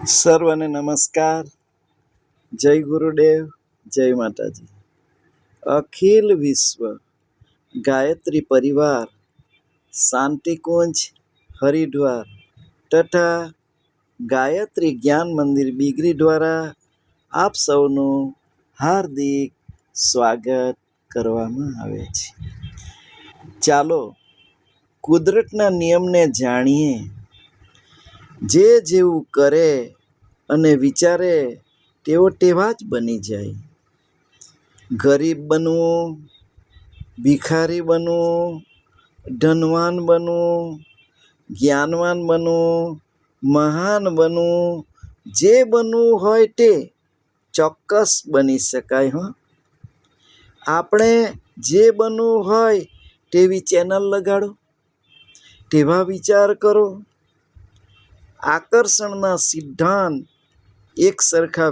સર્વને નમસ્કાર. જય ગુરુદેવ, જય માતાજી. અખિલ વિશ્વ ગાયત્રી પરિવાર શાંતિકુંજ હરિદ્વાર તથા ગાયત્રી જ્ઞાન મંદિર બીગરી દ્વારા આપ સૌનું હાર્દિક સ્વાગત કરવામાં આવે છે. ચાલો કુદરતના નિયમને જાણીએ. જે જેવું કરે અને વિચારે તેઓ તેવા જ બની જાય. ગરીબ બનવું, ભિખારી બનવું, ધનવાન બનવું, જ્ઞાનવાન બનવું, મહાન બનવું, જે બનવું હોય તે ચોક્કસ બની શકાય. આપણે જે બનવું હોય તેવી ચેનલ લગાડો, તેવા વિચાર કરો. આકર્ષણના સિદ્ધાંત એક સરખા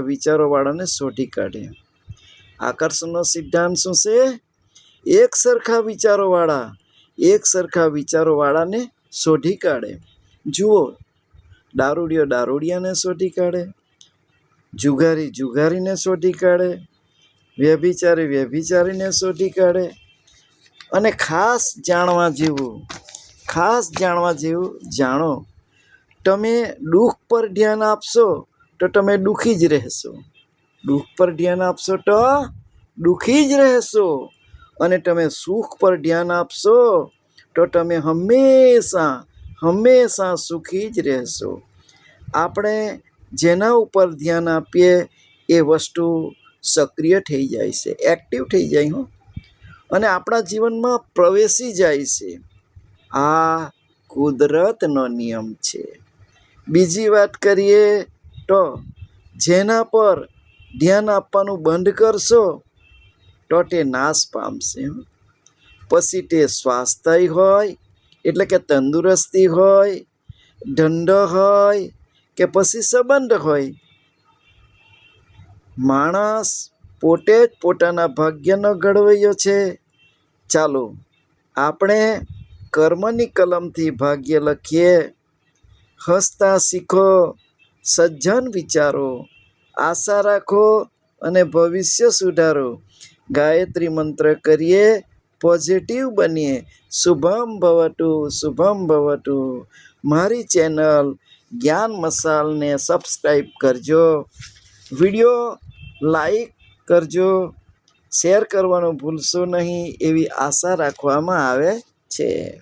વિચારોવાળાને શોધી કાઢે. આકર્ષણનો સિદ્ધાંત શું છે? એક સરખા વિચારોવાળાને શોધી કાઢે. જુઓ, દારૂડિયો દારૂડિયાને શોધી કાઢે, જુગારી જુગારીને શોધી કાઢે, વ્યભિચારી વ્યભિચારીને શોધી કાઢે. અને ખાસ જાણવા જેવું જાણો, તમે દુઃખ પર ધ્યાન આપશો તો તમે દુઃખી જ રહેશો. દુઃખ પર ધ્યાન આપશો તો દુઃખી જ રહેશો. અને તમે સુખ પર ધ્યાન આપશો તો તમે હંમેશા સુખી જ રહેશો. આપણે જેના ઉપર ધ્યાન આપીએ એ વસ્તુ સક્રિય થઈ જાય છે, એક્ટિવ થઈ જાય અને આપણા જીવનમાં પ્રવેશી જાય છે. આ કુદરતનો નિયમ છે. બીજી વાત કરીએ તો જેના પર ધ્યાન આપવાનું બંધ કરશો તો તે નાશ પામશે. પછી તે સ્વાસ્થ્ય હોય એટલે કે તંદુરસ્તી હોય, ધંધો હોય કે પછી સંબંધ હોય, માણસ પોતે જ પોતાના ભાગ્યનો ઘડવૈયો છે. ચાલો આપણે કર્મની કલમથી ભાગ્ય લખીએ. હસતા શીખો, સજ્જન વિચારો, આશા રાખો અને ભવિષ્ય સુધારો. ગાયત્રી મંત્ર કરીએ, પોઝિટિવ બનીએ. શુભમ ભવતુ, શુભમ ભવતુ. મારી ચેનલ જ્ઞાન મસાલને સબસ્ક્રાઈબ કરજો. વિડીયો લાઈક કરજો, શેર કરવાનું ભૂલશો નહીં એવી આશા રાખવામાં આવે છે.